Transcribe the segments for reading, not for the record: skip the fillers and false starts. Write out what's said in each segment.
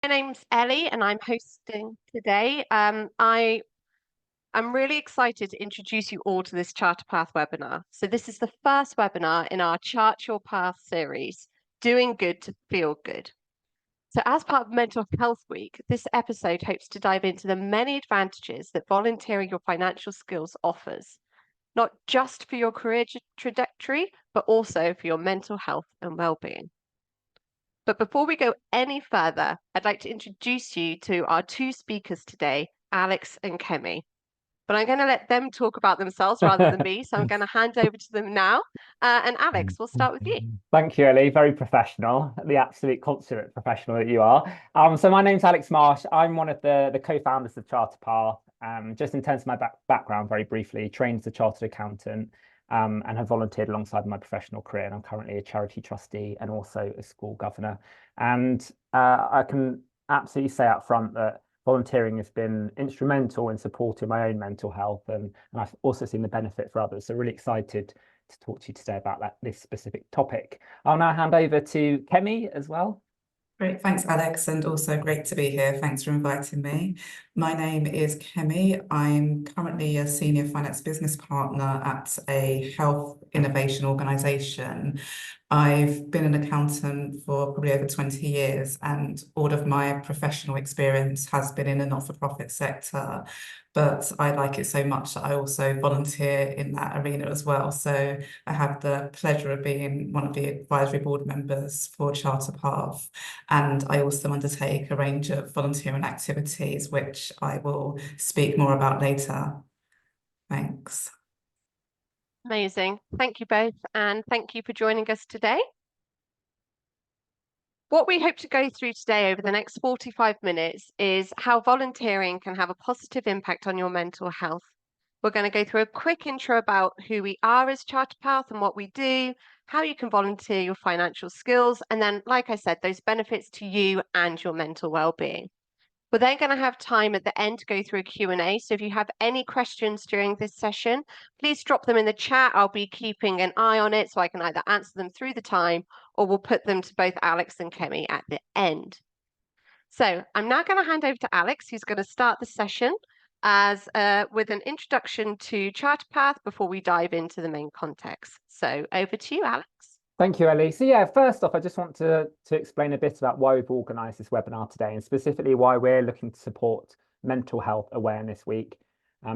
My name's Ellie and I'm hosting today. I'm really excited to introduce you all to this Charterpath webinar. So this is the first webinar in our Chart Your Path series, Doing Good to Feel Good. So as part of Mental Health Week, this episode hopes to dive into the many advantages that volunteering your financial skills offers, not just for your career trajectory, but also for your mental health and well-being. But before we go any further, I'd like to introduce you to our two speakers today, Alex and Kemi. But I'm going to let them talk about themselves rather than me. So I'm going to hand over to them now. And Alex, we'll start with you. Thank you, Ellie. Very professional, the absolute consummate professional that you are. So my name's Alex Marsh. I'm one of the co-founders of Charterpath. Just in terms of my background, very briefly, trained as a chartered accountant and have volunteered alongside my professional career. And I'm currently a charity trustee and also a school governor. And I can absolutely say up front that volunteering has been instrumental in supporting my own mental health, and I've also seen the benefit for others. So really excited to talk to you today about this specific topic. I'll now hand over to Kemi as well. Great, thanks Alex, and also great to be here. Thanks for inviting me. My name is Kemi. I'm currently a senior finance business partner at a health innovation organisation. I've been an accountant for probably over 20 years, and all of my professional experience has been in the not-for-profit sector. But I like it so much that I also volunteer in that arena as well. So I have the pleasure of being one of the advisory board members for Charterpath. And I also undertake a range of volunteering activities, which I will speak more about later. Thanks. Amazing. Thank you both. And thank you for joining us today. What we hope to go through today over the next 45 minutes is how volunteering can have a positive impact on your mental health. We're going to go through a quick intro about who we are as Charterpath and what we do, how you can volunteer your financial skills, and then, like I said, those benefits to you and your mental well-being. We're then going to have time at the end to go through a Q&A. So if you have any questions during this session, please drop them in the chat. I'll be keeping an eye on it so I can either answer them through the time or we'll put them to both Alex and Kemi at the end. So I'm now going to hand over to Alex, who's going to start the session with an introduction to Charterpath before we dive into the main context. So over to you, Alex. Thank you, Ellie. So yeah, first off, I just want to explain a bit about why we've organised this webinar today, and specifically why we're looking to support Mental Health Awareness Week.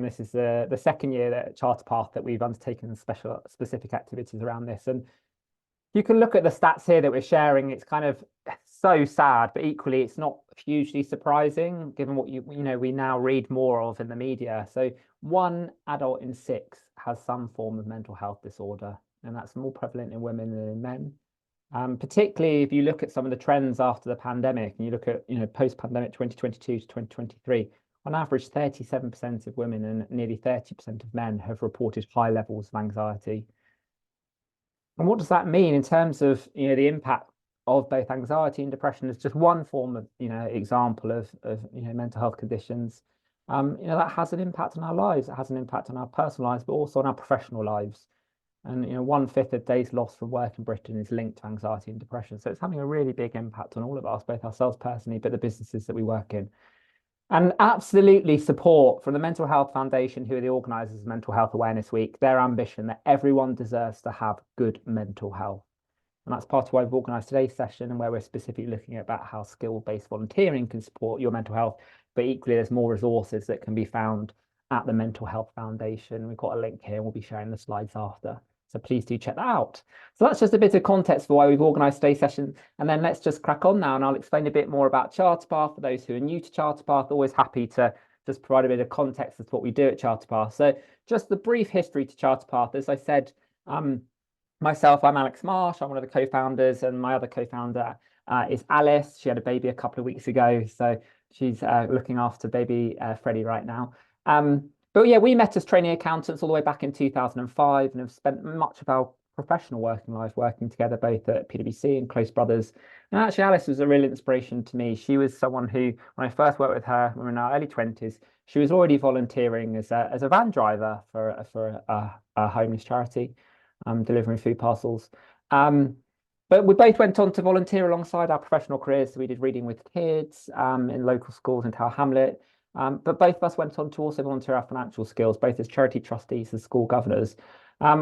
This is the second year at Charterpath that we've undertaken specific activities around this. And you can look at the stats here that we're sharing. It's kind of so sad, but equally it's not hugely surprising given what we now read more of in the media. So 1 adult in 6 has some form of mental health disorder, and that's more prevalent in women than in men. Particularly if you look at some of the trends after the pandemic, and you look at post-pandemic 2022 to 2023, on average 37% of women and nearly 30% of men have reported high levels of anxiety. And what does that mean in terms of the impact of both anxiety and depression as just one form of example of mental health conditions? That has an impact on our lives. It has an impact on our personal lives, but also on our professional lives. And 1/5 of days lost from work in Britain is linked to anxiety and depression. So it's having a really big impact on all of us, both ourselves personally, but the businesses that we work in. And absolutely support from the Mental Health Foundation, who are the organisers of Mental Health Awareness Week, their ambition that everyone deserves to have good mental health. And that's part of why we've organised today's session, and where we're specifically looking about how skill-based volunteering can support your mental health. But equally, there's more resources that can be found at the Mental Health Foundation. We've got a link here and we'll be sharing the slides after. So please do check that out. So that's just a bit of context for why we've organised today's session. And then let's just crack on now, and I'll explain a bit more about Charterpath. For those who are new to Charterpath, always happy to just provide a bit of context as to what we do at Charterpath. So just the brief history to Charterpath. As I said, myself, I'm Alex Marsh. I'm one of the co-founders, and my other co-founder is Alice. She had a baby a couple of weeks ago, so she's looking after baby Freddie right now. But yeah, we met as trainee accountants all the way back in 2005 and have spent much of our professional working life working together, both at PwC and Close Brothers. And actually, Alice was a real inspiration to me. She was someone who, when I first worked with her, we were in our early 20s, she was already volunteering as a van driver for a homeless charity, delivering food parcels. But we both went on to volunteer alongside our professional careers. So we did Reading with Kids in local schools in Tower Hamlet. But both of us went on to also volunteer our financial skills, both as charity trustees and school governors.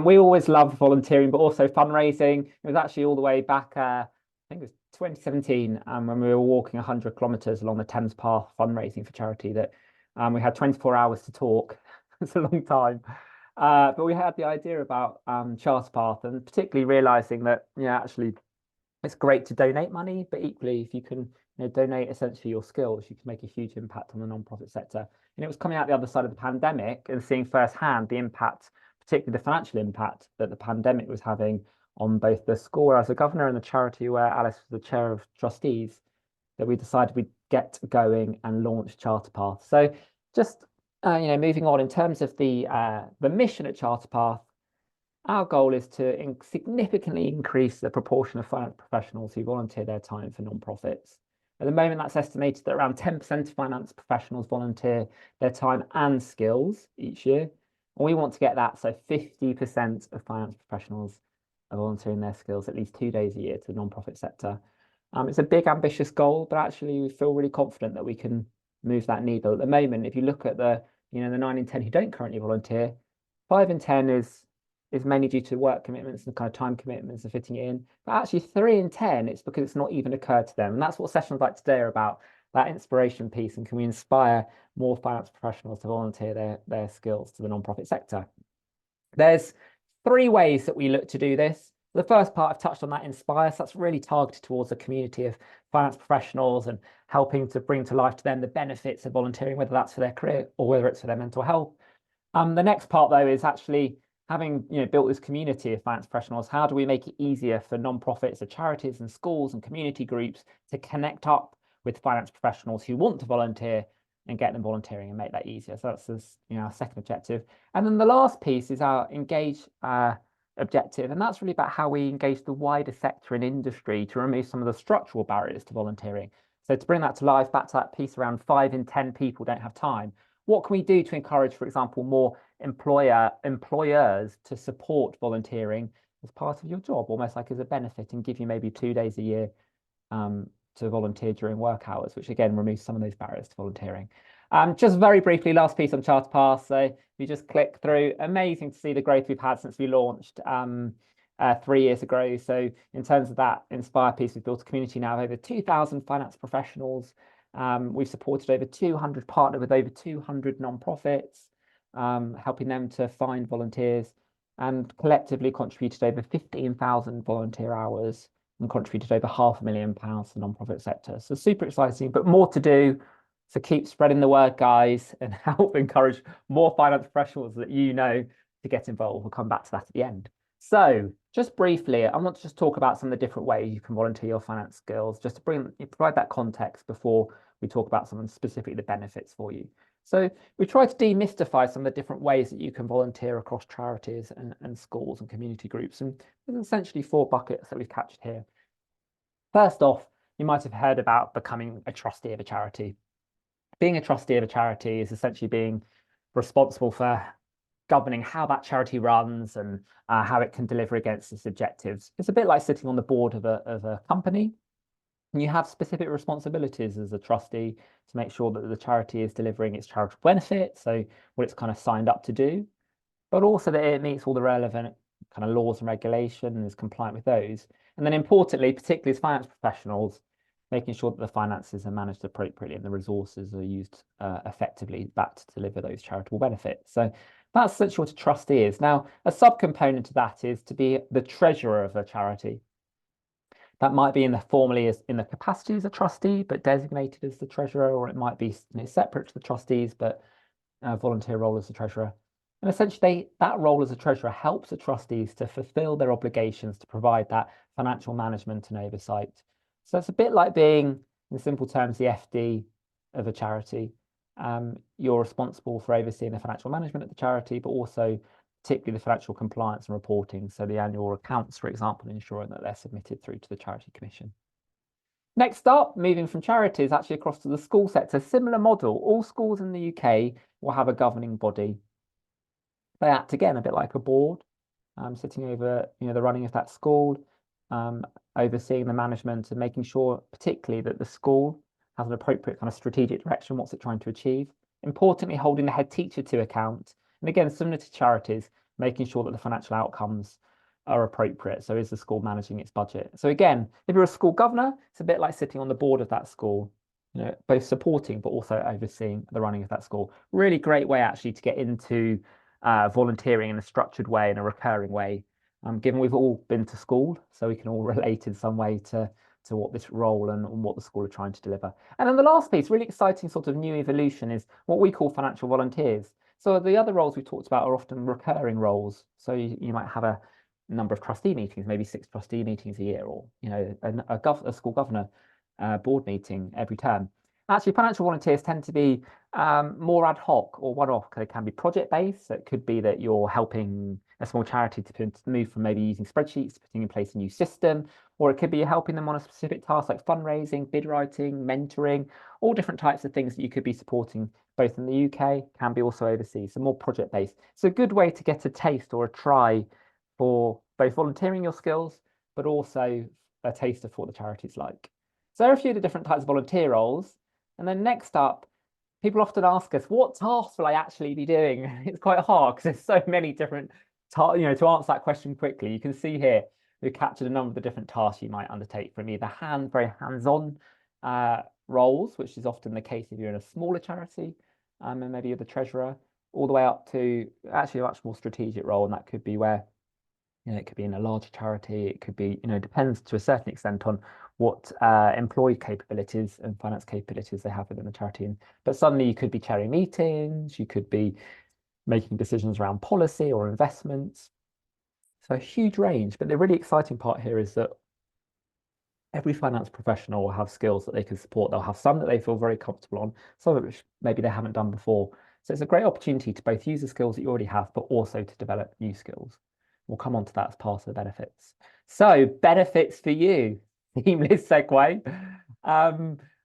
We always loved volunteering, but also fundraising. It was actually all the way back, I think it was 2017, when we were walking 100 kilometres along the Thames Path fundraising for charity, that we had 24 hours to talk. It's a long time. But we had the idea about Charterpath, and particularly realizing that, actually it's great to donate money, but equally if you can donate essentially your skills, you can make a huge impact on the non-profit sector. And it was coming out the other side of the pandemic and seeing firsthand the impact, particularly the financial impact that the pandemic was having on both the school as a governor and the charity where Alice was the chair of trustees, that we decided we'd get going and launch Charterpath. So just moving on in terms of the mission at Charterpath, our goal is to significantly increase the proportion of finance professionals who volunteer their time for non-profits. At the moment, that's estimated that around 10% of finance professionals volunteer their time and skills each year. And we want to get that, so 50% of finance professionals are volunteering their skills at least 2 days a year to the non-profit sector. It's a big, ambitious goal, but actually we feel really confident that we can move that needle. At the moment, if you look at the 9 in 10 who don't currently volunteer, 5 in 10 is mainly due to work commitments and kind of time commitments and fitting it in. But actually 3 in 10, it's because it's not even occurred to them. And that's what sessions like today are about, that inspiration piece. And can we inspire more finance professionals to volunteer their skills to the non-profit sector? There's 3 ways that we look to do this. The first part, I've touched on that, inspire. So that's really targeted towards a community of finance professionals and helping to bring to life to them the benefits of volunteering, whether that's for their career or whether it's for their mental health. The next part, though, is actually having built this community of finance professionals, how do we make it easier for non-profits, the charities and schools and community groups to connect up with finance professionals who want to volunteer and get them volunteering and make that easier? So that's our second objective. And then the last piece is our engage objective, and that's really about how we engage the wider sector and industry to remove some of the structural barriers to volunteering. So to bring that to life, back to that piece around 5 in 10 people don't have time. What can we do to encourage, for example, more employers to support volunteering as part of your job, almost like as a benefit, and give you maybe 2 days a year to volunteer during work hours, which again removes some of those barriers to volunteering. Just very briefly, last piece on Charterpath. So if you just click through, amazing to see the growth we've had since we launched 3 years ago. So in terms of that Inspire piece, we've built a community now of over 2,000 finance professionals. We've supported over 200, partnered with over 200 non-profits, helping them to find volunteers, and collectively contributed over 15,000 volunteer hours and contributed over £500,000 to the non-profit sector. So super exciting, but more to do. So keep spreading the word, guys, and help encourage more finance professionals that to get involved. We'll come back to that at the end. So just briefly, I want to just talk about some of the different ways you can volunteer your finance skills, just to provide that context before we talk about some of specifically the benefits for you. So we try to demystify some of the different ways that you can volunteer across charities and schools and community groups. And there's essentially 4 buckets that we've captured here. First off, you might have heard about becoming a trustee of a charity. Being a trustee of a charity is essentially being responsible for governing how that charity runs and how it can deliver against its objectives. It's a bit like sitting on the board of a company. And you have specific responsibilities as a trustee to make sure that the charity is delivering its charitable benefits, so what it's kind of signed up to do, but also that it meets all the relevant kind of laws and regulations and is compliant with those. And then importantly, particularly as finance professionals, making sure that the finances are managed appropriately and the resources are used effectively back to deliver those charitable benefits. So that's essentially what a trustee is. Now, a subcomponent to that is to be the treasurer of a charity. That might be formally as in the capacity as a trustee, but designated as the treasurer, or it might be separate to the trustees, but a volunteer role as the treasurer. And essentially, that role as a treasurer helps the trustees to fulfill their obligations to provide that financial management and oversight. So it's a bit like being, in simple terms, the FD of a charity. You're responsible for overseeing the financial management of the charity, but also particularly the financial compliance and reporting. So the annual accounts, for example, ensuring that they're submitted through to the Charity Commission. Next up, moving from charities actually across to the school sector, similar model. All schools in the UK will have a governing body. They act again a bit like a board, sitting over the running of that school. overseeing the management and making sure particularly that the school has an appropriate kind of strategic direction, what's it trying to achieve. Importantly, holding the head teacher to account. And again, similar to charities, making sure that the financial outcomes are appropriate. So is the school managing its budget? So again, if you're a school governor, it's a bit like sitting on the board of that school, both supporting but also overseeing the running of that school. Really great way actually to get into volunteering in a structured way, in a recurring way, given we've all been to school, so we can all relate in some way to what this role and what the school are trying to deliver. And then the last piece, really exciting sort of new evolution, is what we call financial volunteers. So the other roles we talked about are often recurring roles. So you might have a number of trustee meetings, maybe 6 trustee meetings a year, or a school governor board meeting every term. Actually, financial volunteers tend to be more ad hoc or one-off. They can be project-based. So it could be that you're helping a small charity to move from maybe using spreadsheets to putting in place a new system, or it could be you're helping them on a specific task like fundraising, bid writing, mentoring, all different types of things that you could be supporting both in the UK, can be also overseas, so more project-based. It's a good way to get a taste or a try for both volunteering your skills, but also a taste of what the charity's like. So there are a few of the different types of volunteer roles. And then next up, people often ask us, what tasks will I actually be doing? It's quite hard because there's so many different tasks, to answer that question quickly. You can see here, we've captured a number of the different tasks you might undertake from either very hands-on roles, which is often the case if you're in a smaller charity, and maybe you're the treasurer, all the way up to actually a much more strategic role. And that could be where, it could be in a larger charity, it could be, depends to a certain extent on what employee capabilities and finance capabilities they have within the charity. But suddenly you could be chairing meetings, you could be making decisions around policy or investments. So a huge range. But the really exciting part here is that every finance professional will have skills that they can support. They'll have some that they feel very comfortable on, some of which maybe they haven't done before. So it's a great opportunity to both use the skills that you already have, but also to develop new skills. We'll come on to that as part of the benefits. So benefits for you, seamless segue.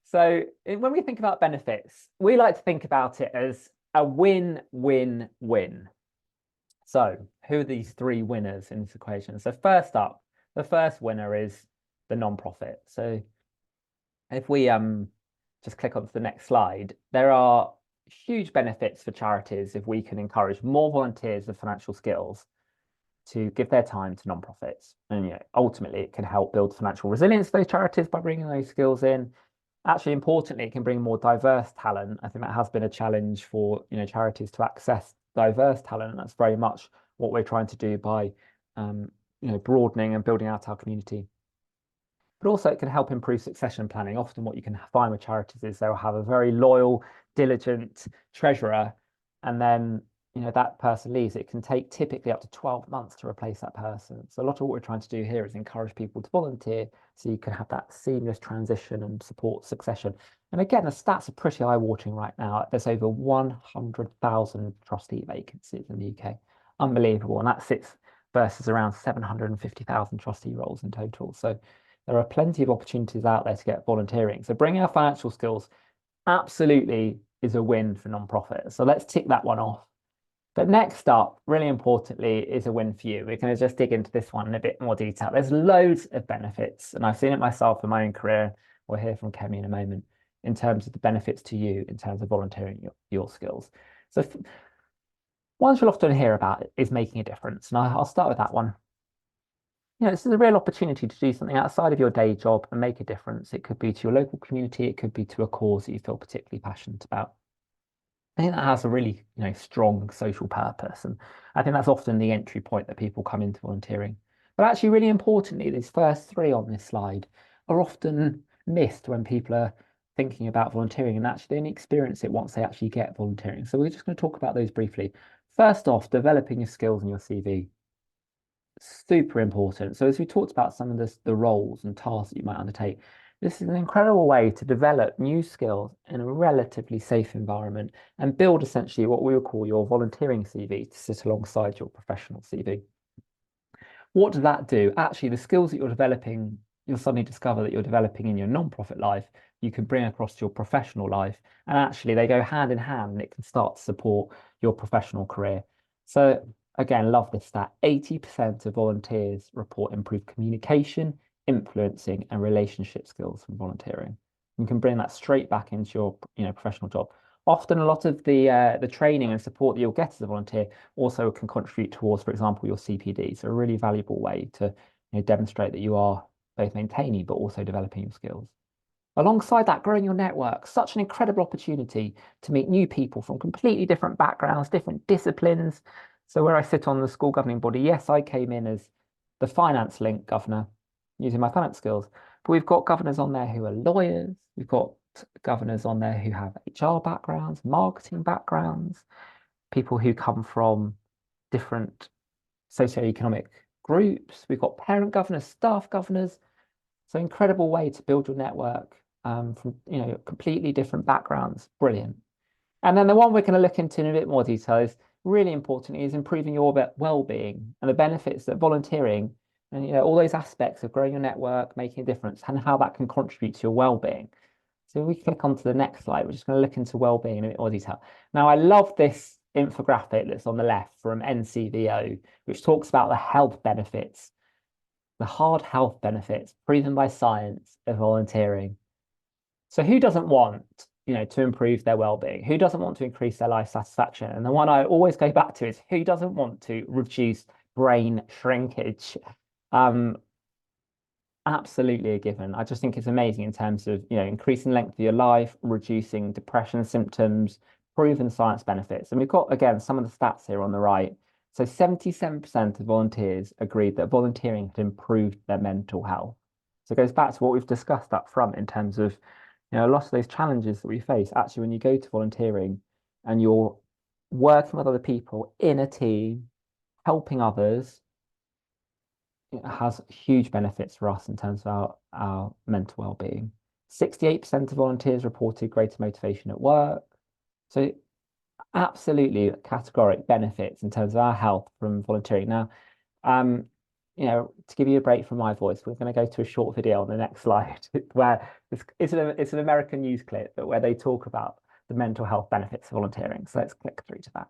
So when we think about benefits, we like to think about it as a win-win-win. So who are these 3 winners in this equation? So first up, the first winner is the non-profit. So if we just click onto the next slide, there are huge benefits for charities if we can encourage more volunteers with financial skills to give their time to non-profits. And ultimately it can help build financial resilience for those charities by bringing those skills in. Actually, importantly, it can bring more diverse talent. I think that has been a challenge for charities to access diverse talent, and that's very much what we're trying to do by broadening and building out our community. But also it can help improve succession planning. Often what you can find with charities is they'll have a very loyal, diligent treasurer, and then that person leaves. It can take typically up to 12 months to replace that person. So a lot of what we're trying to do here is encourage people to volunteer so you can have that seamless transition and support succession. And again, the stats are pretty eye-watering right now. There's over 100,000 trustee vacancies in the UK. Unbelievable. And that sits versus around 750,000 trustee roles in total. So there are plenty of opportunities out there to get volunteering. So bringing our financial skills absolutely is a win for non-profits. So let's tick that one off. But next up, really importantly, is a win for you. We're going to just dig into this one in a bit more detail. There's loads of benefits, and I've seen it myself in my own career. We'll hear from Kemi in a moment in terms of the benefits to you in terms of volunteering your skills. So ones you'll often hear about is making a difference, and I'll start with that one. This is a real opportunity to do something outside of your day job and make a difference. It could be to your local community, it could be to a cause that you feel particularly passionate about. I think that has a really, strong social purpose. And I think that's often the entry point that people come into volunteering. But actually, really importantly, these first 3 on this slide are often missed when people are thinking about volunteering, and actually they only experience it once they actually get volunteering. So we're just going to talk about those briefly. First off, developing your skills in your CV. Super important. So as we talked about some of the roles and tasks that you might undertake, this is an incredible way to develop new skills in a relatively safe environment and build essentially what we would call your volunteering CV to sit alongside your professional CV. What does that do? Actually, the skills that you're developing, you'll suddenly discover that you're developing in your non-profit life, you can bring across to your professional life, and actually they go hand in hand, and it can start to support your professional career. So again, love this stat. 80% of volunteers report improved communication, influencing, and relationship skills from volunteering. You can bring that straight back into your professional job. Often a lot of the training and support that you'll get as a volunteer also can contribute towards, for example, your CPD. So a really valuable way to demonstrate that you are both maintaining but also developing your skills. Alongside that, growing your network, such an incredible opportunity to meet new people from completely different backgrounds, different disciplines. So where I sit on the school governing body, yes, I came in as the finance link governor using my finance skills, but we've got governors on there who are lawyers. We've got governors on there who have HR backgrounds, marketing backgrounds, people who come from different socioeconomic groups. We've got parent governors, staff governors. So incredible way to build your network from completely different backgrounds. Brilliant. And then the one we're going to look into in a bit more detail is really important, is improving your well-being and the benefits that volunteering and all those aspects of growing your network, making a difference, and how that can contribute to your well-being. So if we click on to the next slide, we're just going to look into well-being in a bit more detail. Now, I love this infographic that's on the left from NCVO, which talks about the health benefits, the hard health benefits proven by science of volunteering. So who doesn't want, to improve their well-being? Who doesn't want to increase their life satisfaction? And the one I always go back to is who doesn't want to reduce brain shrinkage? Absolutely a given. I just think it's amazing in terms of, increasing length of your life, reducing depression symptoms, proven science benefits. And we've got, again, some of the stats here on the right. So 77% of volunteers agreed that volunteering had improved their mental health. So it goes back to what we've discussed up front in terms of, a lot of those challenges that we face. Actually, when you go to volunteering and you're working with other people in a team, helping others, it has huge benefits for us in terms of our mental well-being. 68% of volunteers reported greater motivation at work. So absolutely categoric benefits in terms of our health from volunteering. Now, to give you a break from my voice, we're going to go to a short video on the next slide where it's an American news clip, but where they talk about the mental health benefits of volunteering. So let's click through to that.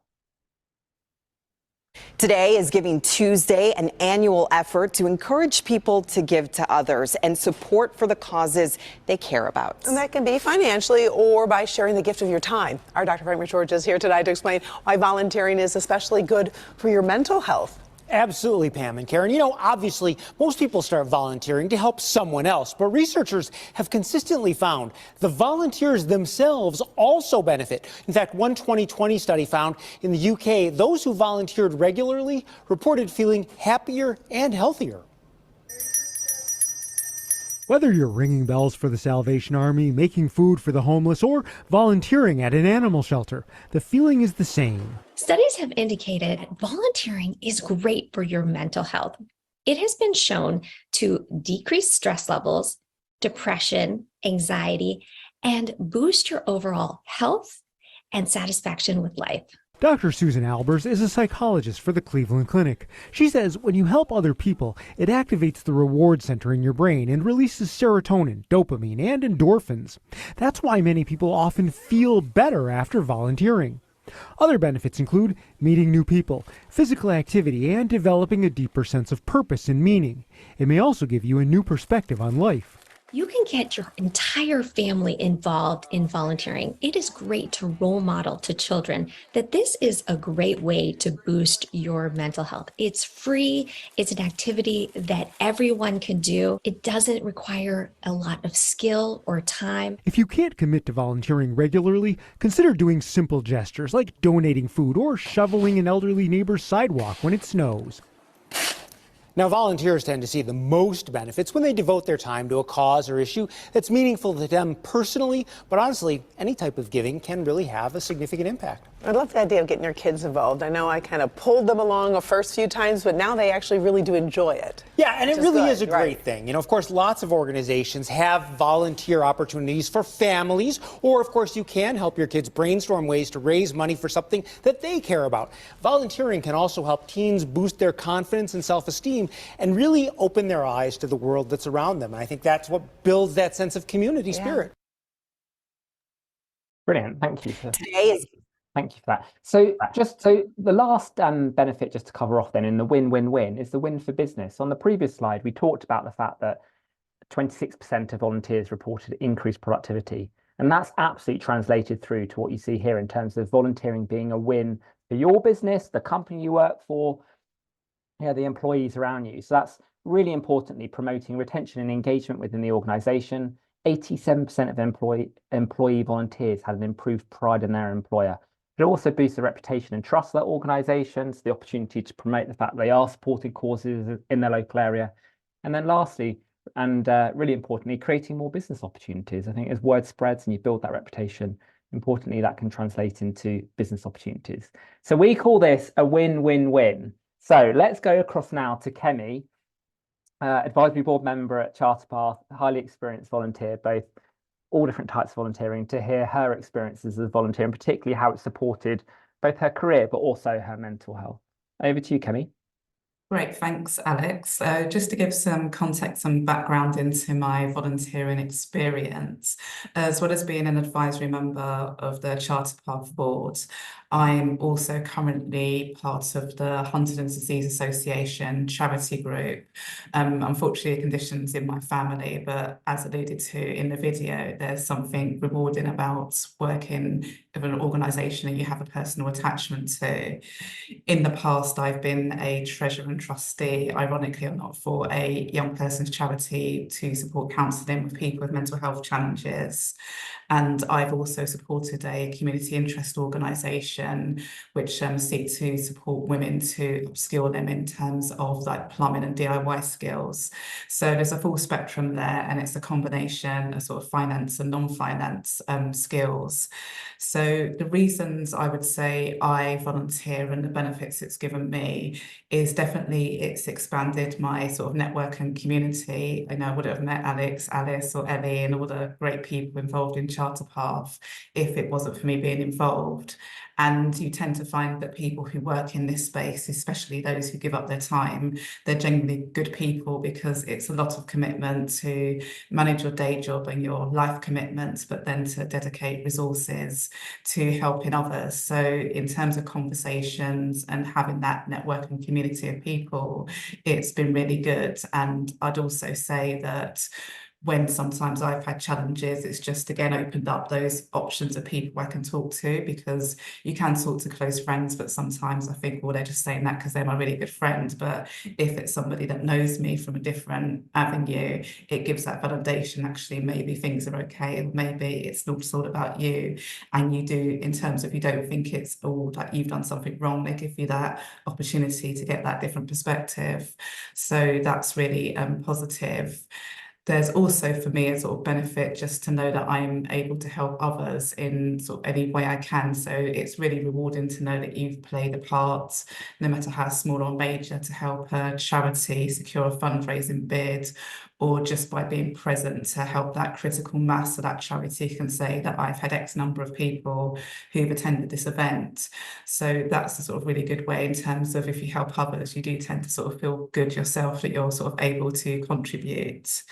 Today is Giving Tuesday, an annual effort to encourage people to give to others and support for the causes they care about. And that can be financially or by sharing the gift of your time. Our Dr. Frank George is here tonight to explain why volunteering is especially good for your mental health. Absolutely, Pam and Karen. Obviously, most people start volunteering to help someone else, but researchers have consistently found the volunteers themselves also benefit. In fact, one 2020 study found in the UK, those who volunteered regularly reported feeling happier and healthier. Whether you're ringing bells for the Salvation Army, making food for the homeless, or volunteering at an animal shelter, the feeling is the same. Studies have indicated volunteering is great for your mental health. It has been shown to decrease stress levels, depression, anxiety, and boost your overall health and satisfaction with life. Dr. Susan Albers is a psychologist for the Cleveland Clinic. She says when you help other people, it activates the reward center in your brain and releases serotonin, dopamine, and endorphins. That's why many people often feel better after volunteering. Other benefits include meeting new people, physical activity, and developing a deeper sense of purpose and meaning. It may also give you a new perspective on life. You can get your entire family involved in volunteering. It is great to role model to children that this is a great way to boost your mental health. It's free. It's an activity that everyone can do. It doesn't require a lot of skill or time. If you can't commit to volunteering regularly, consider doing simple gestures like donating food or shoveling an elderly neighbor's sidewalk when it snows. Now, volunteers tend to see the most benefits when they devote their time to a cause or issue that's meaningful to them personally, but honestly, any type of giving can really have a significant impact. I love the idea of getting your kids involved. I know I kind of pulled them along the first few times, but now they actually really do enjoy it. Yeah, and it really good, is a great thing. Of course, lots of organizations have volunteer opportunities for families, or of course, you can help your kids brainstorm ways to raise money for something that they care about. Volunteering can also help teens boost their confidence and self-esteem and really open their eyes to the world that's around them. And I think that's what builds that sense of community spirit. Brilliant. Thank you. Thank you for that. So the last benefit, just to cover off then, in the win-win-win, is the win for business. On the previous slide, we talked about the fact that 26% of volunteers reported increased productivity. And that's absolutely translated through to what you see here in terms of volunteering being a win for your business, the company you work for, the employees around you. So that's really importantly promoting retention and engagement within the organization. 87% of employee volunteers had an improved pride in their employer. It also boosts the reputation and trust of that organizations, the opportunity to promote the fact they are supporting causes in their local area. And then lastly, and really importantly, creating more business opportunities. I think as word spreads and you build that reputation, importantly, that can translate into business opportunities. So we call this a win-win-win. So let's go across now to Kemi, advisory board member at Charterpath, highly experienced volunteer, both all different types of volunteering, to hear her experiences as a volunteer and particularly how it supported both her career but also her mental health. Over to you, Kemi. Great, thanks, Alex. Just to give some context and background into my volunteering experience, as well as being an advisory member of the Charterpath board, I'm also currently part of the Huntington's Disease Association charity group. Unfortunately, conditions in my family, but as alluded to in the video, there's something rewarding about working with an organisation that you have a personal attachment to. In the past, I've been a treasurer and trustee, ironically or not, for a young person's charity to support counselling with people with mental health challenges. And I've also supported a community interest organisation which seek to support women to upskill them in terms of like plumbing and DIY skills. So there's a full spectrum there, and it's a combination of sort of finance and non-finance skills. So the reasons I would say I volunteer and the benefits it's given me is definitely it's expanded my sort of network and community. I know I would have met Alex, Alice or Ellie and all the great people involved in Charterpath if it wasn't for me being involved. And you tend to find that people who work in this space, especially those who give up their time, they're genuinely good people because it's a lot of commitment to manage your day job and your life commitments, but then to dedicate resources to helping others. So in terms of conversations and having that network and community of people, it's been really good. And I'd also say that when sometimes I've had challenges, it's just again opened up those options of people I can talk to, because you can talk to close friends, but sometimes I think, well, they're just saying that because they're my really good friend. But if it's somebody that knows me from a different avenue, it gives that validation. Actually, maybe things are okay, and maybe it's not all about you. And you do, in terms of you don't think it's all like you've done something wrong, they give you that opportunity to get that different perspective. So that's really positive. There's also for me a sort of benefit just to know that I'm able to help others in sort of any way I can. So it's really rewarding to know that you've played a part, no matter how small or major, to help a charity secure a fundraising bid, or just by being present to help that critical mass so that charity can say that I've had X number of people who've attended this event. So that's a sort of really good way in terms of if you help others, you do tend to sort of feel good yourself that you're sort of able to contribute.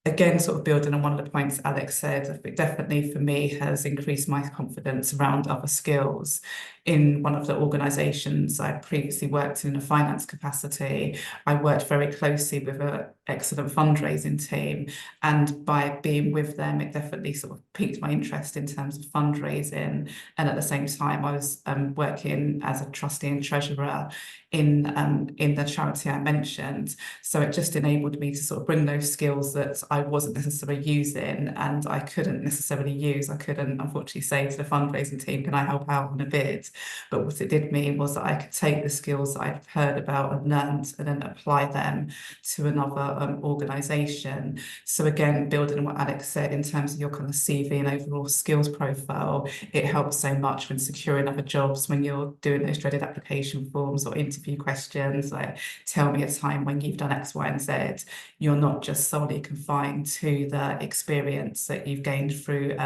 Again, sort of building on one of the points Alex said, it definitely for me has increased my confidence around other skills. In one of the organisations I previously worked in a finance capacity, I worked very closely with an excellent fundraising team, and by being with them, it definitely sort of piqued my interest in terms of fundraising. And at the same time, I was working as a trustee and treasurer in the charity I mentioned. So it just enabled me to sort of bring those skills that I wasn't necessarily using and I couldn't necessarily use. I couldn't unfortunately say to the fundraising team, can I help out on a bid? But what it did mean was that I could take the skills that I'd heard about and learned and then apply them to another organisation. So again, building on what Alex said in terms of your kind of CV and overall skills profile, it helps so much when securing other jobs, when you're doing those dreaded application forms or interview questions, like tell me a time when you've done X, Y, and Z. You're not just solely confined to the experience that you've gained through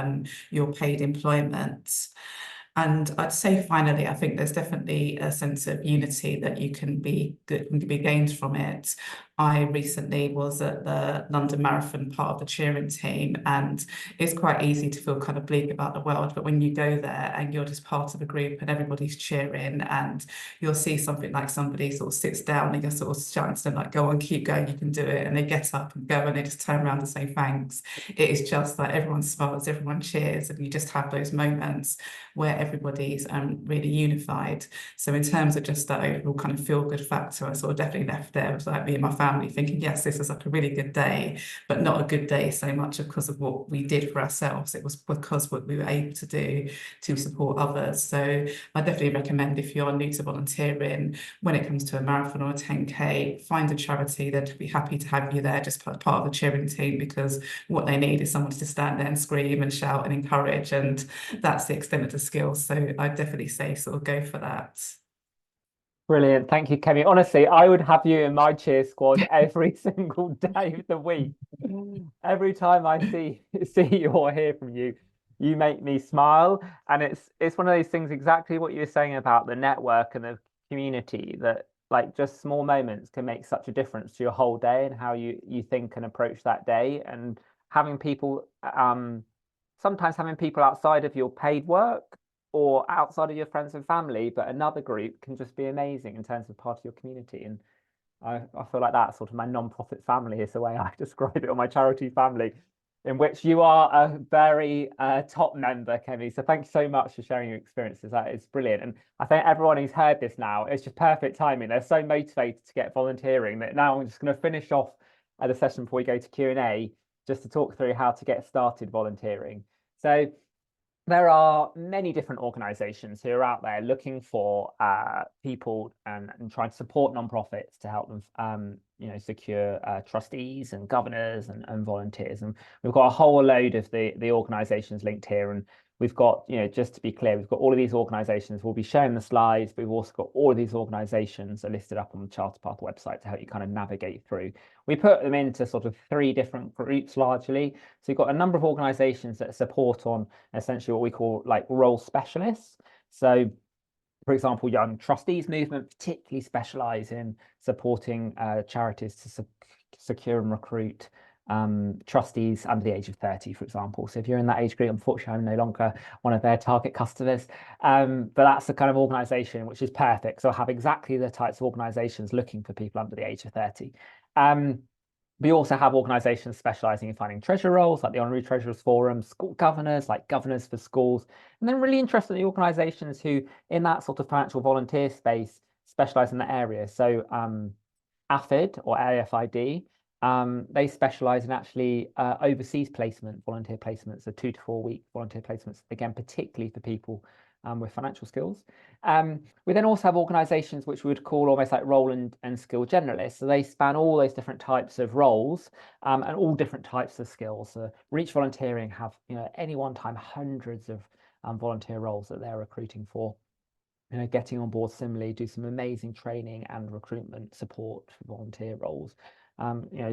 your paid employment. And I'd say finally, I think there's definitely a sense of unity that can be gained from it. I recently was at the London Marathon, part of the cheering team, and it's quite easy to feel kind of bleak about the world. But when you go there and you're just part of a group and everybody's cheering, and you'll see something like somebody sort of sits down and you're sort of shouting to them like, go on, keep going, you can do it. And they get up and go and they just turn around and say thanks. It is just like everyone smiles, everyone cheers, and you just have those moments where everybody's really unified. So in terms of just that overall kind of feel good factor, I sort of definitely left there with like me and my family thinking, yes, this is like a really good day, but not a good day so much because of what we did for ourselves. It was because what we were able to do to support others. So I definitely recommend, if you're new to volunteering, when it comes to a marathon or a 10K, find a charity that'd be happy to have you there, just part of the cheering team, because what they need is someone to stand there and scream and shout and encourage, and that's the extent of the skills. So I'd definitely say sort of go for that. Brilliant. Thank you, Kemi. Honestly, I would have you in my cheer squad every single day of the week. Every time I see you or hear from you, you make me smile. And it's one of those things, exactly what you were saying about the network and the community, that like just small moments can make such a difference to your whole day and how you think and approach that day. And having people, sometimes having people outside of your paid work or outside of your friends and family, but another group can just be amazing in terms of part of your community. And I feel like that's sort of my non-profit family is the way I describe it, or my charity family, in which you are a very top member, Kemi. So thank you so much for sharing your experiences. That is brilliant. And I think everyone who's heard this now, it's just perfect timing. They're so motivated to get volunteering that now I'm just going to finish off the session before we go to Q&A, just to talk through how to get started volunteering. So there are many different organizations who are out there looking for people and trying to support nonprofits to help them secure trustees and governors and volunteers. And we've got a whole load of the organizations linked here, and we've got, just to be clear, we've got all of these organizations. We'll be sharing the slides, but we've also got all of these organizations are listed up on the Charterpath website to help you kind of navigate through. We put them into sort of 3 different groups largely. So you've got a number of organizations that support on essentially what we call like role specialists. So for example, Young Trustees Movement particularly specialize in supporting charities to secure and recruit trustees under the age of 30, for example. So if you're in that age group, unfortunately, I'm no longer one of their target customers. But that's the kind of organization which is perfect. So I have exactly the types of organizations looking for people under the age of 30. We also have organizations specializing in finding treasurer roles, like the Honorary Treasurers Forum, school governors, like Governors for Schools, and then really interesting organizations who, in that sort of financial volunteer space, specialize in that area. So AFID or AFID, they specialize in actually overseas placement, volunteer placements, so 2 to 4 week volunteer placements, again, particularly for people with financial skills. We then also have organizations which we would call almost like role and skill generalists. So they span all those different types of roles and all different types of skills. So Reach Volunteering have, at any one time, hundreds of volunteer roles that they're recruiting for. Getting on board similarly, do some amazing training and recruitment support for volunteer roles.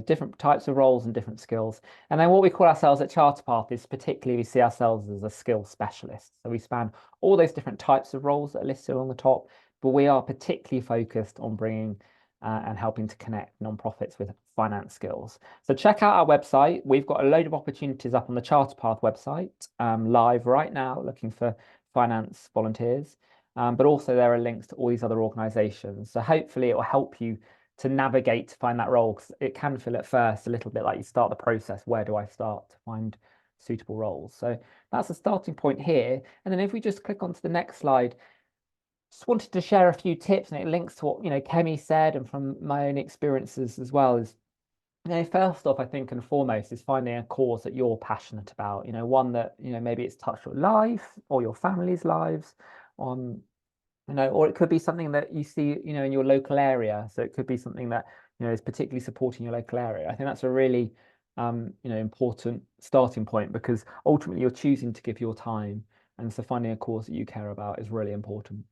Different types of roles and different skills. And then what we call ourselves at Charterpath is particularly we see ourselves as a skill specialist. So we span all those different types of roles that are listed on the top, but we are particularly focused on bringing and helping to connect nonprofits with finance skills. So check out our website. We've got a load of opportunities up on the Charterpath website live right now, looking for finance volunteers. But also there are links to all these other organizations. So hopefully it will help you to navigate to find that role, because it can feel at first a little bit like you start the process. Where do I start to find suitable roles? So that's the starting point here. And then if we just click onto the next slide, just wanted to share a few tips, and it links to what Kemi said and from my own experiences as well. Is first off, I think and foremost is finding a cause that you're passionate about. One that maybe it's touched your life or your family's lives on. Or it could be something that you see, in your local area. So it could be something that, is particularly supporting your local area. I think that's a really, important starting point, because ultimately you're choosing to give your time. And so finding a cause that you care about is really important.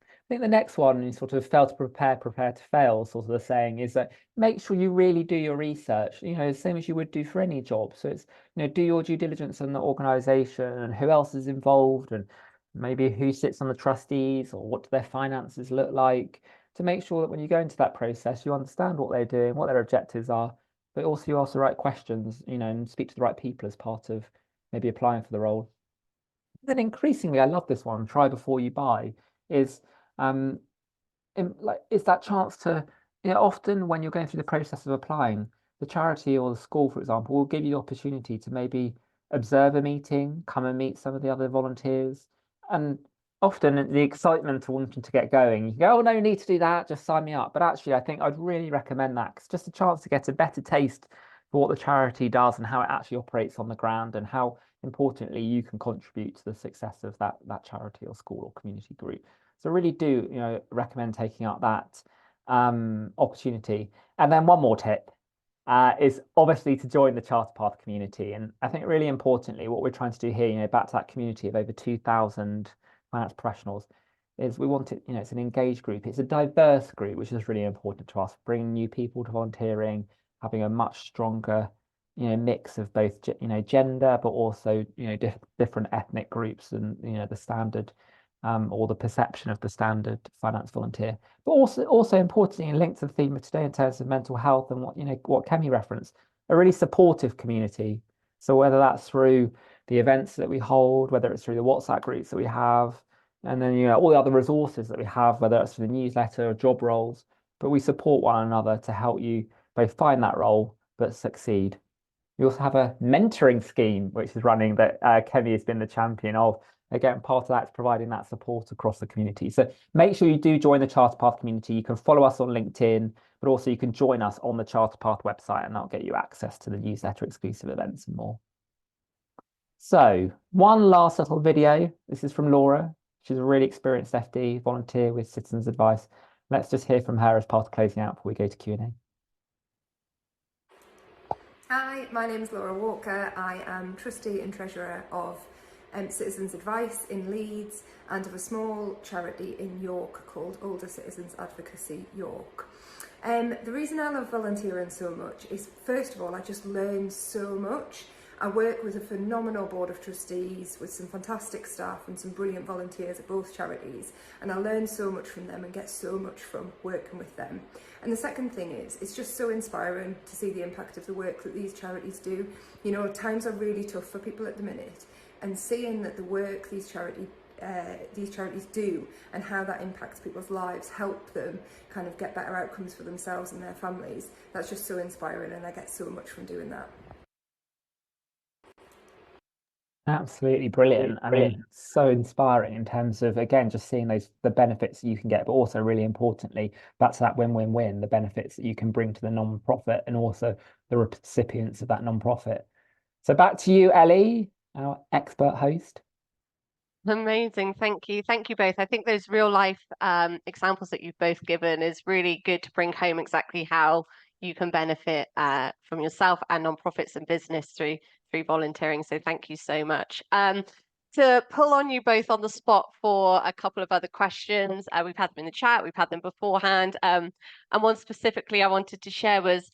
I think the next one is sort of fail to prepare, prepare to fail, sort of the saying is that make sure you really do your research, the same as you would do for any job. So it's, do your due diligence on the organization and who else is involved, and maybe who sits on the trustees, or what do their finances look like. to make sure that when you go into that process, you understand what they're doing, what their objectives are, but also you ask the right questions, and speak to the right people as part of maybe applying for the role. Then increasingly, I love this one, try before you buy, is is that chance to, often when you're going through the process of applying, the charity or the school, for example, will give you the opportunity to maybe observe a meeting, come and meet some of the other volunteers. And often the excitement of wanting to get going, you go, oh, no need to do that, just sign me up. But actually, I think I'd really recommend that, 'cause it's just a chance to get a better taste for what the charity does and how it actually operates on the ground, and how importantly you can contribute to the success of that charity or school or community group. So I really do, recommend taking up that opportunity. And then one more tip is obviously to join the Charterpath community. And I think really importantly, what we're trying to do here, back to that community of over 2,000 finance professionals, is we want it, it's an engaged group. It's a diverse group, which is really important to us, bringing new people to volunteering, having a much stronger, mix of both, gender, but also, different ethnic groups and, the standard or the perception of the standard finance volunteer. But also importantly, and linked to the theme of today in terms of mental health and what Kemi referenced, a really supportive community. So whether that's through the events that we hold, whether it's through the WhatsApp groups that we have, and then all the other resources that we have, whether it's through the newsletter or job roles, but we support one another to help you both find that role but succeed. We also have a mentoring scheme which is running that Kemi has been the champion of. Again, part of that is providing that support across the community. So make sure you do join the Charterpath community. You can follow us on LinkedIn, but also you can join us on the Charterpath website, and that'll get you access to the newsletter, exclusive events and more. So one last little video. This is from Laura. She's a really experienced FD, volunteer with Citizens Advice. Let's just hear from her as part of closing out before we go to Q&A. Hi, my name is Laura Walker. I am trustee and treasurer of Citizens Advice in Leeds and of a small charity in York called Older Citizens Advocacy York. The reason I love volunteering so much is, first of all, I just learn so much. I work with a phenomenal board of trustees with some fantastic staff and some brilliant volunteers at both charities, and I learn so much from them and get so much from working with them. And the second thing is, it's just so inspiring to see the impact of the work that these charities do. Times are really tough for people at the minute, and seeing that the work these charities do and how that impacts people's lives, help them kind of get better outcomes for themselves and their families, that's just so inspiring, and I get so much from doing that. Absolutely brilliant. I mean, so inspiring in terms of, again, just seeing the benefits that you can get, but also really importantly, that's that win-win-win, the benefits that you can bring to the non-profit and also the recipients of that non-profit. So back to you, Ellie, our expert host. Amazing. Thank you. Thank you both. I think those real life examples that you've both given is really good to bring home exactly how you can benefit from yourself and nonprofits and business through volunteering. So thank you so much. To pull on you both on the spot for a couple of other questions, we've had them in the chat, we've had them beforehand, and one specifically I wanted to share was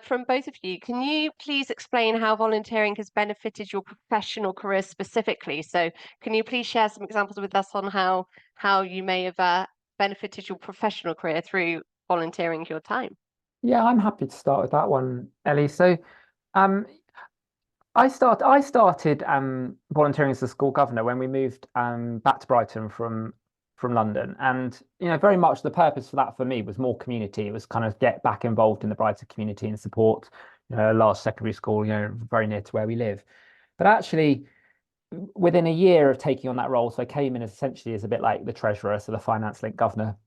from both of you. Can you please explain how volunteering has benefited your professional career specifically? So can you please share some examples with us on how you may have benefited your professional career through volunteering your time? Yeah, I'm happy to start with that one, Ellie. So I started volunteering as a school governor when we moved back to Brighton from London, and very much the purpose for that for me was more community. It was kind of get back involved in the Brighton community and support a large secondary school very near to where we live. But actually, within a year of taking on that role, so I came in essentially as a bit like the treasurer, so the finance link governor.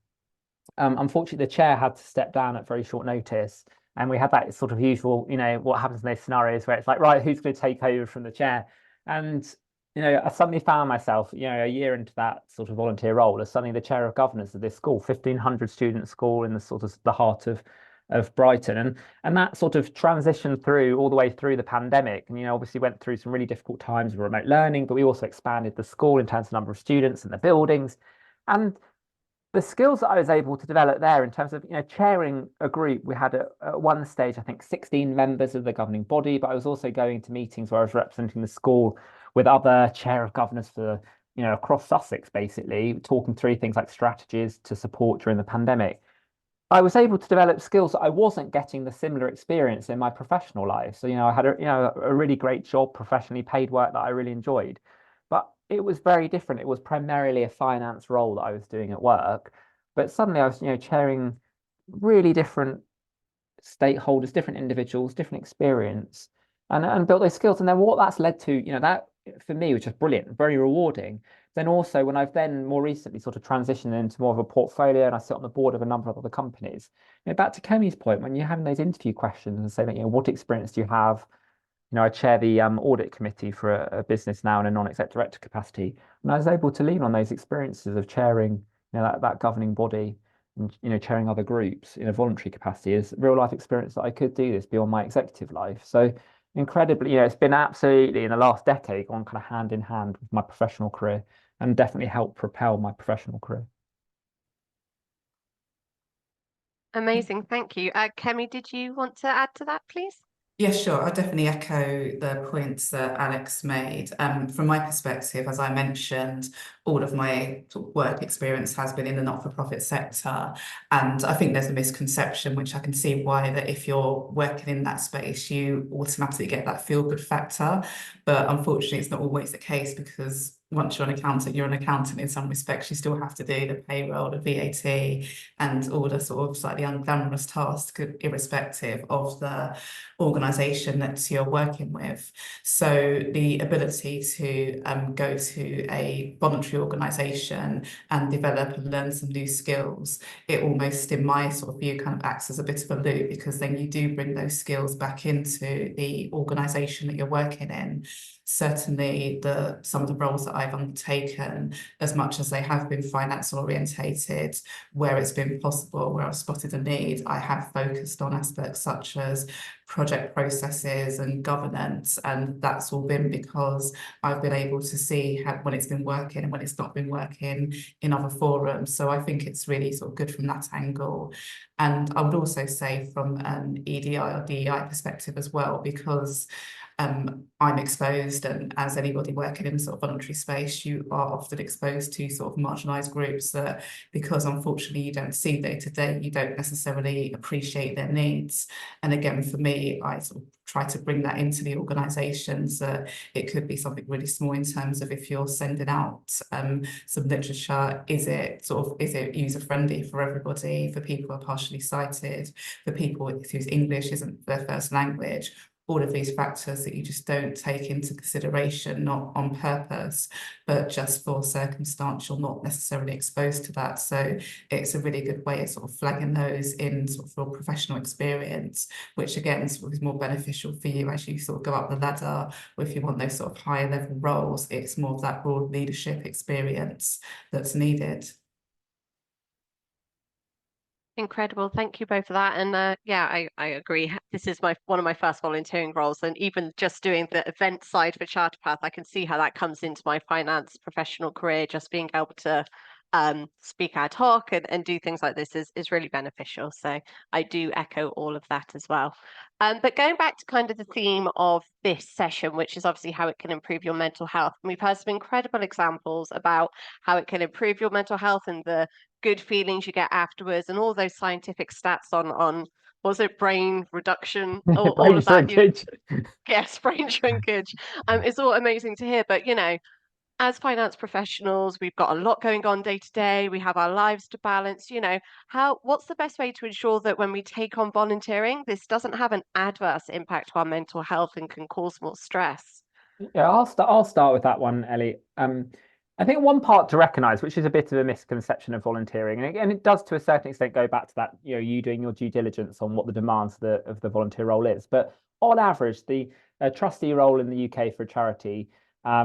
Unfortunately, the chair had to step down at very short notice. And we had that sort of usual, what happens in those scenarios where it's like, right, who's going to take over from the chair? And, I suddenly found myself, a year into that sort of volunteer role as suddenly the chair of governors of this school, 1,500 student school in the sort of the heart of Brighton. And that sort of transitioned through all the way through the pandemic. And, obviously went through some really difficult times of remote learning, but we also expanded the school in terms of number of students and the buildings. And the skills that I was able to develop there in terms of, chairing a group, we had at one stage, I think 16 members of the governing body, but I was also going to meetings where I was representing the school with other chair of governors for, across Sussex, basically, talking through things like strategies to support during the pandemic. I was able to develop skills that I wasn't getting the similar experience in my professional life. So, I had a really great job, professionally paid work that I really enjoyed, but it was very different. It was primarily a finance role that I was doing at work, but suddenly I was, chairing really different stakeholders, different individuals, different experience, and built those skills. And then what that's led to, that for me was just brilliant, very rewarding. Then also when I've then more recently sort of transitioned into more of a portfolio and I sit on the board of a number of other companies, back to Kemi's point, when you're having those interview questions and saying, what experience do you have? I chair the audit committee for a business now in a non-exec director capacity, and I was able to lean on those experiences of chairing, that governing body, and chairing other groups in a voluntary capacity as real life experience that I could do this beyond my executive life. So incredibly, it's been absolutely in the last decade gone kind of hand in hand with my professional career and definitely helped propel my professional career. Amazing, thank you. Kemi, did you want to add to that, please? Yeah, sure. I'll definitely echo the points that Alex made. From my perspective, as I mentioned, all of my sort of work experience has been in the not-for-profit sector. And I think there's a misconception, which I can see why, that if you're working in that space, you automatically get that feel-good factor. But unfortunately, it's not always the case, because once you're an accountant, you're an accountant in some respects. You still have to do the payroll, the VAT, and all the sort of slightly unglamorous tasks, irrespective of the organisation that you're working with. So the ability to go to a voluntary organisation and develop and learn some new skills, it almost, in my sort of view, kind of acts as a bit of a loop, because then you do bring those skills back into the organisation that you're working in. Certainly some of the roles that I've undertaken, as much as they have been finance orientated, where it's been possible, where I've spotted a need, I have focused on aspects such as project processes and governance, and that's all been because I've been able to see when it's been working and when it's not been working in other forums. So I think it's really sort of good from that angle. And I would also say from an EDI or DEI perspective as well, because I'm exposed, and as anybody working in a sort of voluntary space, you are often exposed to sort of marginalised groups that, because unfortunately you don't see day to day, you don't necessarily appreciate their needs. And again, for me, I sort of try to bring that into the organisations. It could be something really small in terms of, if you're sending out some literature, is it user friendly for everybody, for people who are partially sighted, for people whose English isn't their first language? All of these factors that you just don't take into consideration, not on purpose, but just for circumstance, you're not necessarily exposed to that. So it's a really good way of sort of flagging those in sort of your professional experience, which again sort of is more beneficial for you as you sort of go up the ladder, or if you want those sort of higher level roles, it's more of that broad leadership experience that's needed. Incredible. Thank you both for that. And yeah, I agree. This is one of my first volunteering roles. And even just doing the event side for Charterpath, I can see how that comes into my finance professional career. Just being able to speak ad hoc and do things like this is really beneficial. So I do echo all of that as well. But going back to kind of the theme of this session, which is obviously how it can improve your mental health. And we've heard some incredible examples about how it can improve your mental health and the good feelings you get afterwards, and all those scientific stats on was it brain reduction, all of that. Yes, brain shrinkage. It's all amazing to hear. But as finance professionals, we've got a lot going on day to day. We have our lives to balance. What's the best way to ensure that when we take on volunteering, this doesn't have an adverse impact to our mental health and can cause more stress? Yeah, I'll start with that one, Ellie. I think one part to recognise, which is a bit of a misconception of volunteering, and it does to a certain extent go back to that, you doing your due diligence on what the demands of the volunteer role is. But on average, the trustee role in the UK for a charity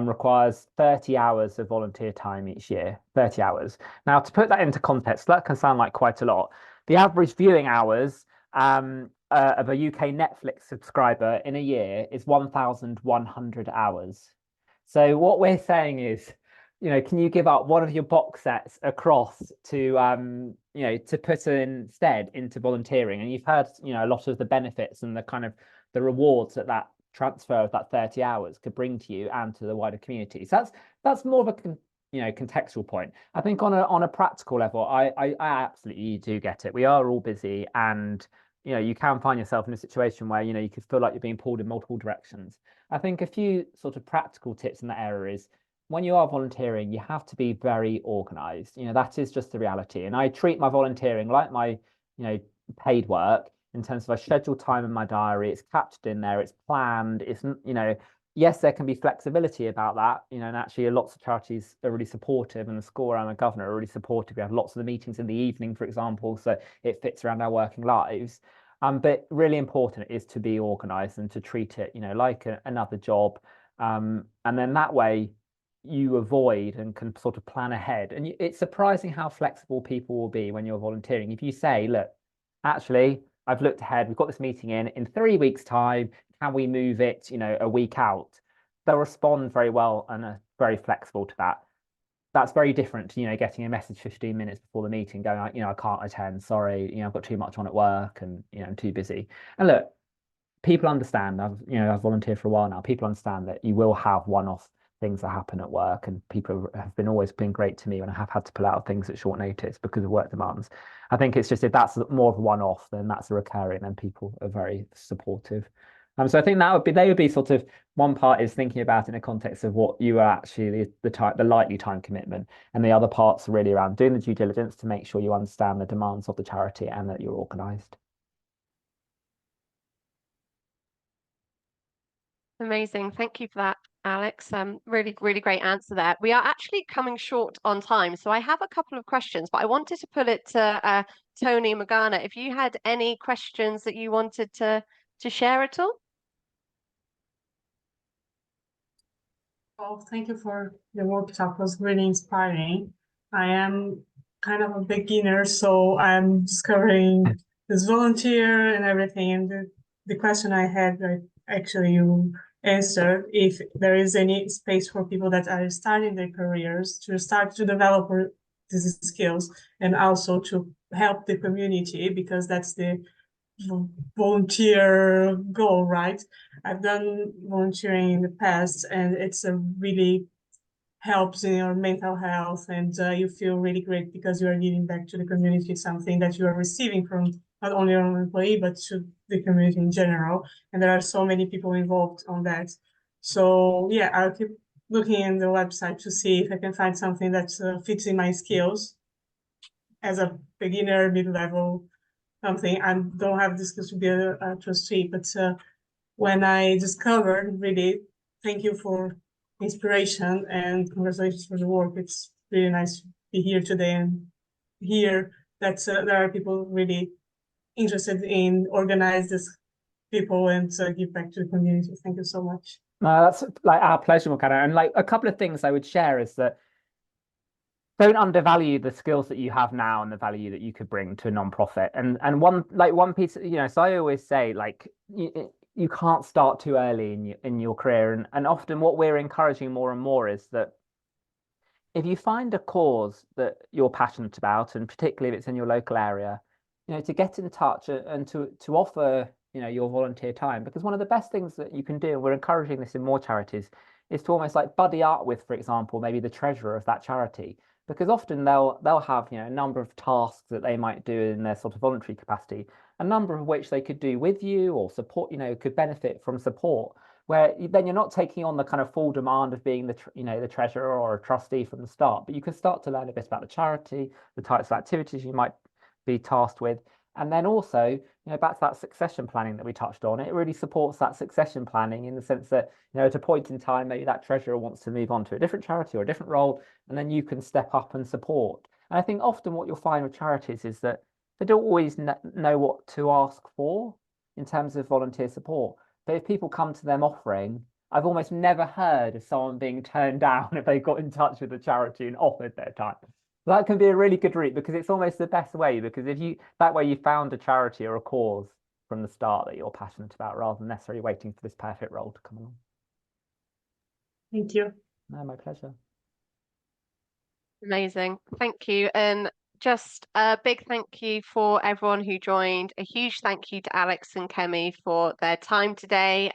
requires 30 hours of volunteer time each year, 30 hours. Now, to put that into context, that can sound like quite a lot. The average viewing hours of a UK Netflix subscriber in a year is 1,100 hours. So what we're saying is, can you give up one of your box sets across to to put instead into volunteering? And you've heard a lot of the benefits and the kind of the rewards that transfer of that 30 hours could bring to you and to the wider community. So that's more of contextual point. I think on a practical level, I absolutely do get it. We are all busy, and you can find yourself in a situation where you could feel like you're being pulled in multiple directions. I think a few sort of practical tips in that area is when you are volunteering, you have to be very organized. That is just the reality. And I treat my volunteering like my paid work, in terms of I schedule time in my diary, it's captured in there, it's planned, it's yes, there can be flexibility about that, and actually lots of charities are really supportive, and the school around the governor are really supportive. We have lots of the meetings in the evening, for example, so it fits around our working lives. But really important is to be organized and to treat it, like another job. And then that way you avoid and can sort of plan ahead. And it's surprising how flexible people will be when you're volunteering. If you say, look, actually, I've looked ahead, we've got this meeting in 3 weeks' time, can we move it, a week out? They'll respond very well and are very flexible to that. That's very different to, getting a message 15 minutes before the meeting going, I can't attend, sorry, I've got too much on at work and, I'm too busy. And look, people understand, I've volunteered for a while now, people understand that you will have one-off things that happen at work, and people have always been great to me when I have had to pull out things at short notice because of work demands. I think it's just, if that's more of a one-off, then that's a recurring, and people are very supportive. So I think they would be sort of, one part is thinking about in the context of what you are actually the likely time commitment, and the other parts are really around doing the due diligence to make sure you understand the demands of the charity and that you're organised. Amazing. Thank you for that, Alex. Really, really great answer there. We are actually coming short on time, so I have a couple of questions, but I wanted to put it to Tony Magana. If you had any questions that you wanted to share at all? Well, thank you for the workshop. It was really inspiring. I am kind of a beginner, so I'm discovering this volunteer and everything. And the question I had, actually you answered, if there is any space for people that are starting their careers to start to develop these skills, and also to help the community, because that's the volunteer goal, right? I've done volunteering in the past, and it's a really helps in your mental health, and you feel really great because you are giving back to the community something that you are receiving from not only your own employee but to the community in general. And there are so many people involved on that. So yeah, I'll keep looking in the website to see if I can find something that fits in my skills as a beginner, mid-level, something. I don't have the skills to be a trustee, but when I discovered, really, thank you for inspiration and congratulations for the work. It's really nice to be here today and hear that there are people really interested in organize this people and give back to the community. Thank you so much. No, that's like our pleasure, Makana. And like a couple of things I would share is that don't undervalue the skills that you have now and the value that you could bring to a nonprofit. And one piece, so I always say, like, you can't start too early in your career. And often what we're encouraging more and more is that if you find a cause that you're passionate about, and particularly if it's in your local area, to get in touch and to offer, your volunteer time. Because one of the best things that you can do, and we're encouraging this in more charities, is to almost like buddy up with, for example, maybe the treasurer of that charity. Because often they'll have, a number of tasks that they might do in their sort of voluntary capacity, a number of which they could do with you or support, could benefit from support, where then you're not taking on the kind of full demand of being the treasurer or a trustee from the start, but you can start to learn a bit about the charity, the types of activities you might be tasked with. And then also, back to that succession planning that we touched on, it really supports that succession planning in the sense that, at a point in time, maybe that treasurer wants to move on to a different charity or a different role, and then you can step up and support. And I think often what you'll find with charities is that they don't always know what to ask for in terms of volunteer support. But if people come to them offering, I've almost never heard of someone being turned down if they got in touch with the charity and offered their time. That can be a really good route, because it's almost the best way, because that way you found a charity or a cause from the start that you're passionate about, rather than necessarily waiting for this perfect role to come along. Thank you. No, my pleasure. Amazing. Thank you. And just a big thank you for everyone who joined. A huge thank you to Alex and Kemi for their time today.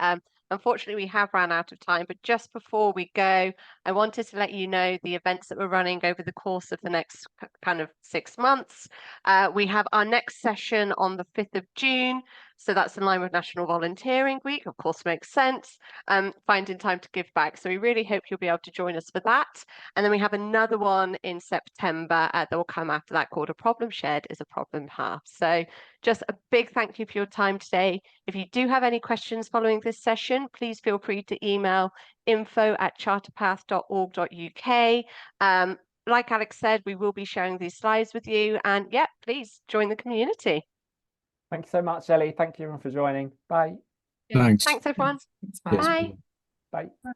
Unfortunately, we have run out of time, but just before we go, I wanted to let you know the events that we're running over the course of the next kind of 6 months. We have our next session on the 5th of June. So that's in line with National Volunteering Week, of course, makes sense. Finding time to give back. So we really hope you'll be able to join us for that. And then we have another one in September that will come after that called A Problem Shared is a Problem Halved. So just a big thank you for your time today. If you do have any questions following this session, please feel free to email info@charterpath.org.uk. Like Alex said, we will be sharing these slides with you, and yeah, please join the community. Thank you so much, Ellie. Thank you everyone for joining. Bye. Thanks. Thanks, everyone. Bye. Bye. Bye.